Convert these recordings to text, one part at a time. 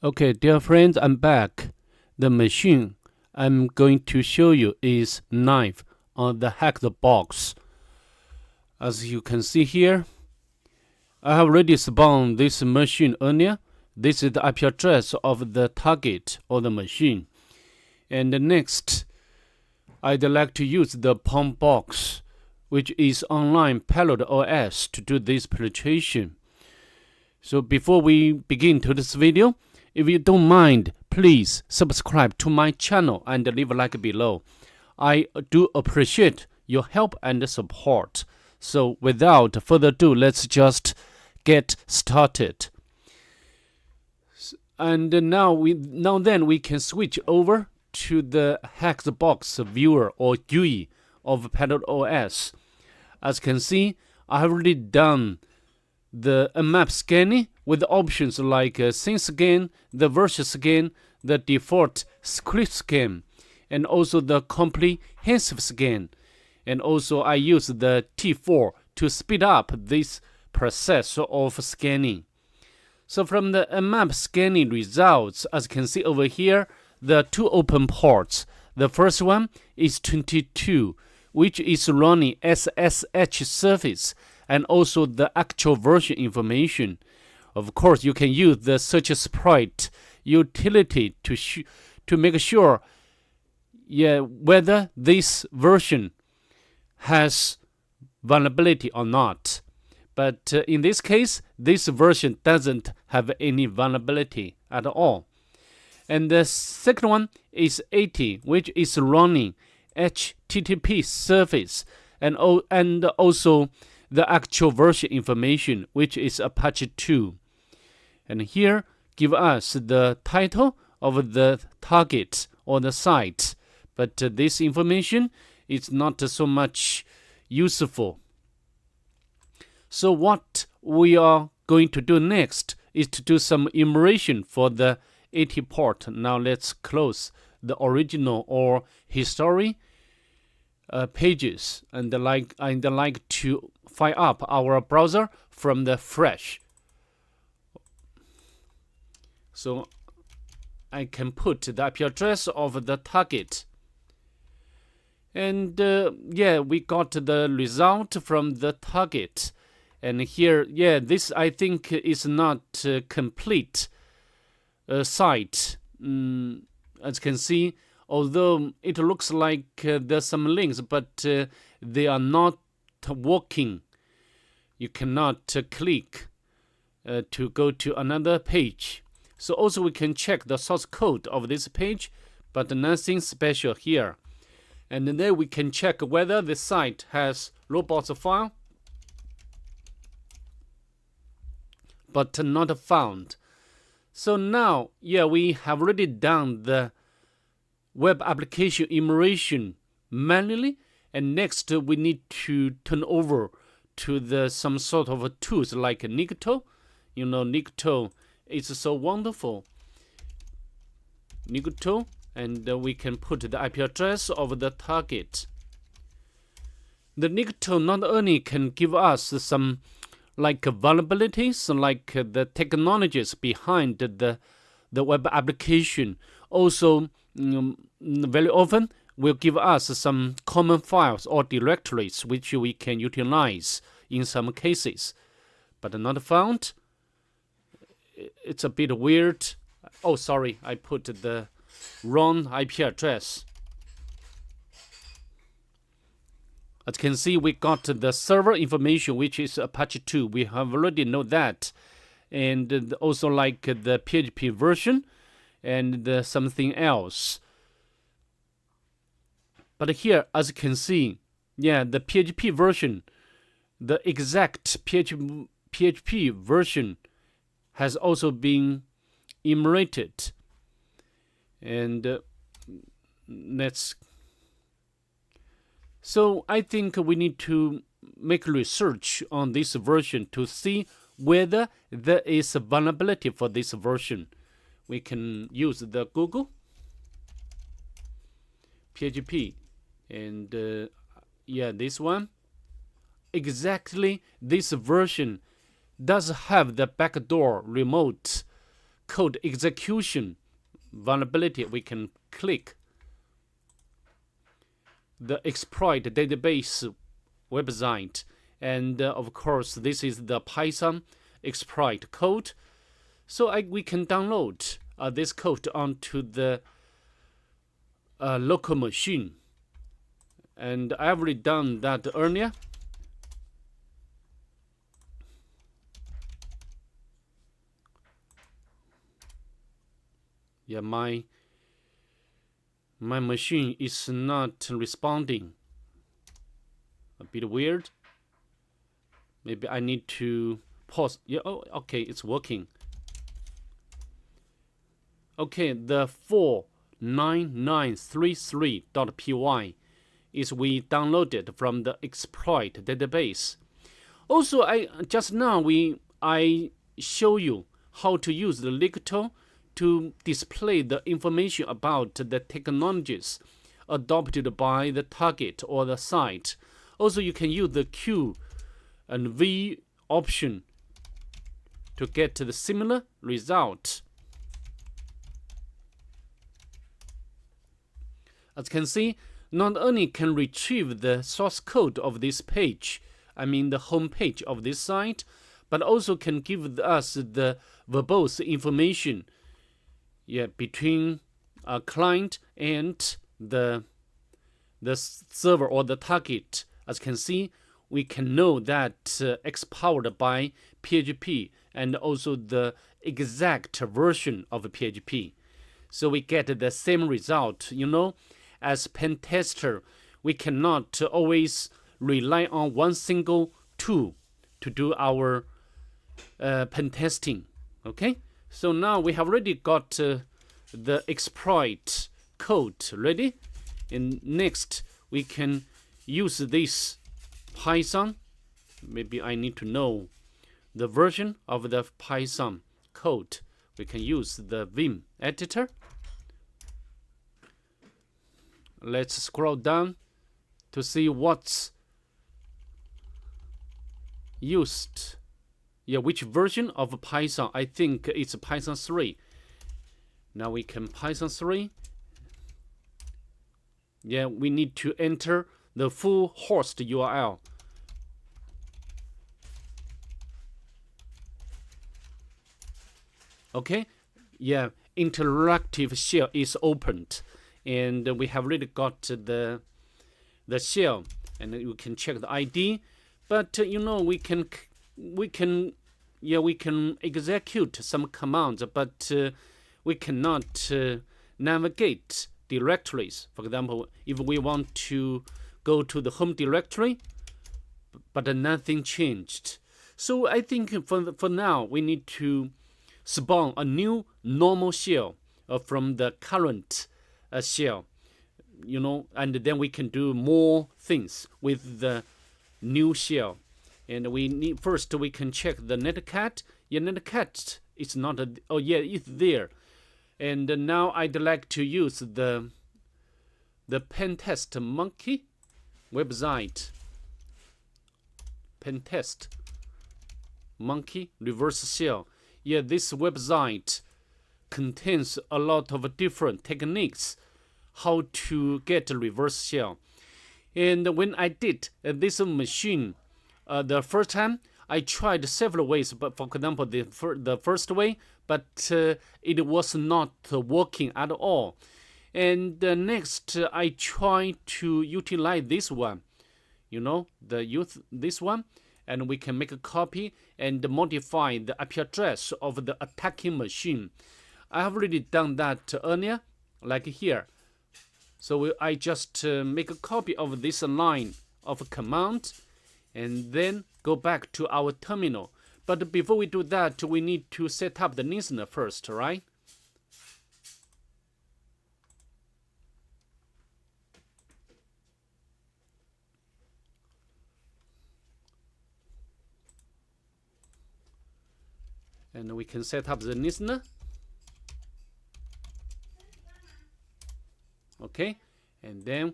Okay, dear friends, I'm back. The machine I'm going to show you is knife on the Hackthebox. As you can see here, I have already spawned this machine earlier. This is the IP address of the target or the machine. And next, I'd like to use the Pentesting, which is online payload OS, to do this penetration. So before we begin to this video, if you don't mind, please subscribe to my channel and leave a like below. I do appreciate your help and support. So without further ado, let's just get started. And now we can switch over to the Hackthebox viewer or GUI of Payload OS. As you can see, I have already done the map scanning with options like scene scan, the version scan, the default script scan, and also the comprehensive scan. And also I use the T4 to speed up this process of scanning. So from the map scanning results, as you can see over here, the two open ports. The first one is 22, which is running SSH service and also the actual version information. Of course, you can use the search sprite utility to make sure whether this version has vulnerability or not. But in this case, this version doesn't have any vulnerability at all. And the second one is 80, which is running HTTP service and also the actual version information, which is Apache 2. And here give us the title of the target or the site. But this information is not so much useful. So what we are going to do next is to do some enumeration for the 80 port. Now let's close the original or history pages, and I'd like to fire up our browser from the fresh. So I can put the IP address of the target. And we got the result from the target. And here, this I think is not complete site. As you can see, although it looks like there's some links, but they are not working. You cannot click to go to another page. So also we can check the source code of this page, but nothing special here. And then we can check whether the site has robots file, but not found. So now, we have already done the web application enumeration manually, and next we need to turn over to some sort of tools like Nikto. Nikto is so wonderful. Nikto, and we can put the IP address of the target. The Nikto not only can give us some vulnerabilities, like the technologies behind the web application, also very often will give us some common files or directories which we can utilize in some cases. But not found. It's a bit weird. Oh, sorry, I put the wrong IP address. As you can see, we got the server information, which is Apache 2. We have already know that. And also like the PHP version and something else. But here, as you can see, the PHP version, the exact PHP version has also been enumerated. And so I think we need to make research on this version to see whether there is a vulnerability for this version. We can use the Google PHP, and this one. Exactly, this version does have the backdoor remote code execution vulnerability, we can click the exploit database website. And of course, this is the Python exploit code. So we can download this code onto the local machine. And I've already done that earlier. Yeah, my machine is not responding. A bit weird. Maybe I need to pause. Yeah, oh, okay, it's working. Okay, the 49933.py is we downloaded from the exploit database. Also, I show you how to use the Licto to display the information about the technologies adopted by the target or the site. Also, you can use the Q and V option to get the similar result. As you can see, not only can retrieve the source code of this page, I mean the home page of this site, but also can give us the verbose information between a client and the server or the target. As you can see, we can know that X powered by PHP and also the exact version of PHP. So we get the same result. As pen tester, we cannot always rely on one single tool to do our pen testing. Okay, so now we have already got the exploit code ready, and next we can use this Python. Maybe I need to know the version of the Python code. We can use the Vim editor. Let's scroll down to see what's used. Which version of Python? I think it's Python 3. Now we can Python 3. We need to enter the full host URL. Okay, interactive shell is opened, and we have already got the shell, and you can check the ID. But we can execute some commands, but we cannot navigate directories. For example, if we want to go to the home directory, but nothing changed. So I think for now we need to spawn a new normal shell from the current shell, and then we can do more things with the new shell. And we can check the netcat. Netcat is not it's there. And now I'd like to use the Pentest monkey website. Pentest monkey reverse shell. This website contains a lot of different techniques how to get a reverse shell. And when I did this machine the first time, I tried several ways, but for example, the first way, but it was not working at all. And next, I tried to utilize this one, this one, and we can make a copy and modify the IP address of the attacking machine. I have already done that earlier, like here. So I just make a copy of this line of command, and then go back to our terminal. But before we do that, we need to set up the listener first, right? And we can set up the listener. Okay, and then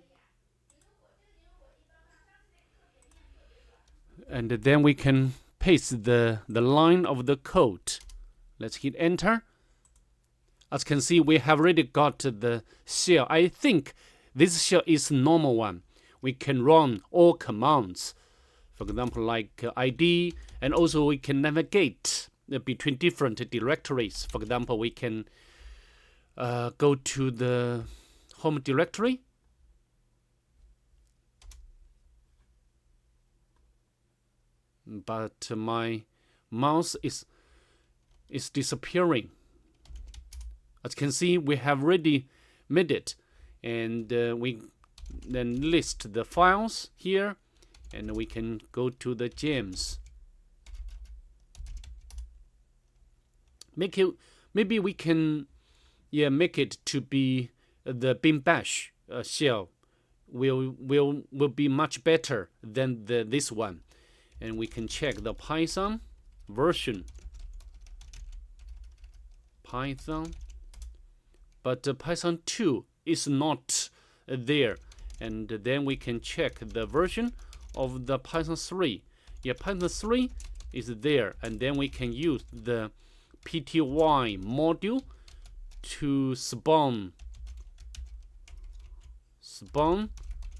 we can paste the line of the code. Let's hit enter. As you can see, we have already got the shell. I think this shell is normal one. We can run all commands, for example, like ID, and also we can navigate between different directories. For example, we can go to the home directory. But my mouse is disappearing. As you can see, we have already made it, and we then list the files here, and we can go to the gems. Maybe we can make it to be the bin bash shell will be much better than this one. And we can check the Python version. But Python 2 is not there. And then we can check the version of the Python 3. Yeah, Python 3 is there. And then we can use the pty module to spawn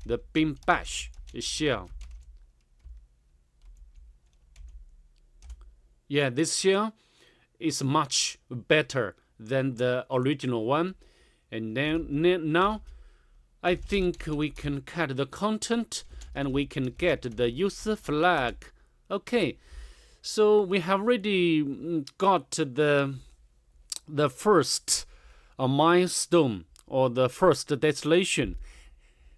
the bin bash shell. Yeah, this shell is much better than the original one. And then now I think we can cut the content and we can get the user flag. Okay, so we have already got the first milestone, or the first destination.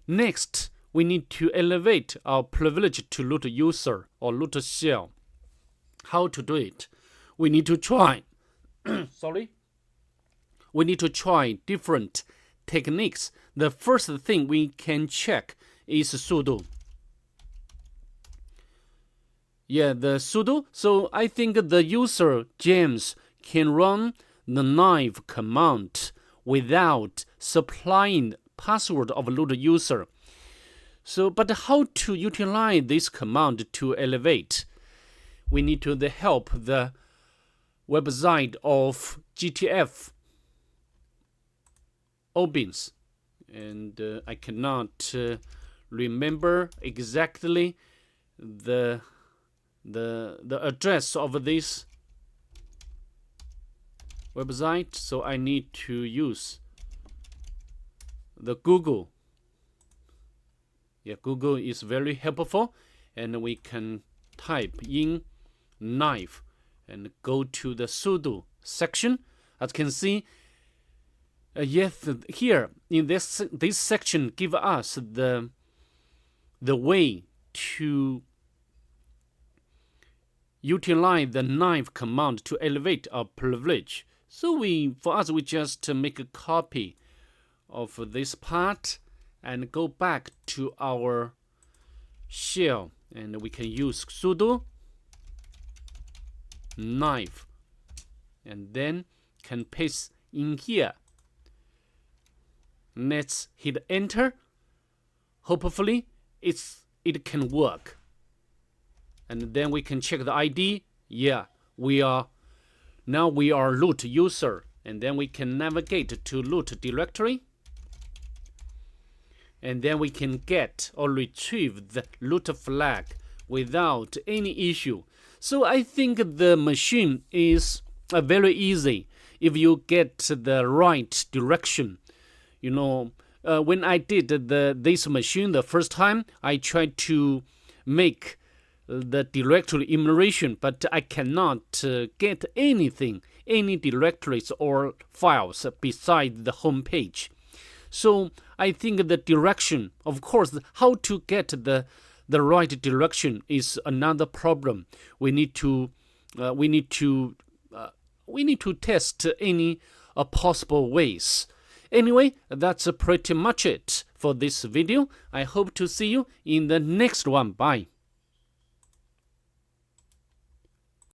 Next, we need to elevate our privilege to root user or root shell. How to do it? We need to try we need to try different techniques. The first thing we can check is sudo. Yeah, the sudo. So I think the user James can run the knife command without supplying password of root user. So, but how to utilize this command to elevate? We need to help the website of GTF Obins, and I cannot remember exactly the address of this website, so I need to use the Google. Yeah, Google is very helpful, and we can type in knife and go to the sudo section. As you can see, yes, here in this section give us the way to utilize the knife command to elevate our privilege. So for us we just make a copy of this part and go back to our shell, and we can use sudo knife and then can paste in here. Let's hit enter. Hopefully it can work. And then we can check the ID. Yeah, we are root user, and then we can navigate to root directory, and then we can get or retrieve the root flag without any issue. So I think the machine is very easy if you get the right direction. You know, when I did this machine the first time, I tried to make the directory enumeration, but I cannot get any directories or files beside the home page. So I think the direction, of course, how to get the right direction is another problem. We need to test any possible ways. Anyway, that's pretty much it for this video. I hope to see you in the next one. Bye.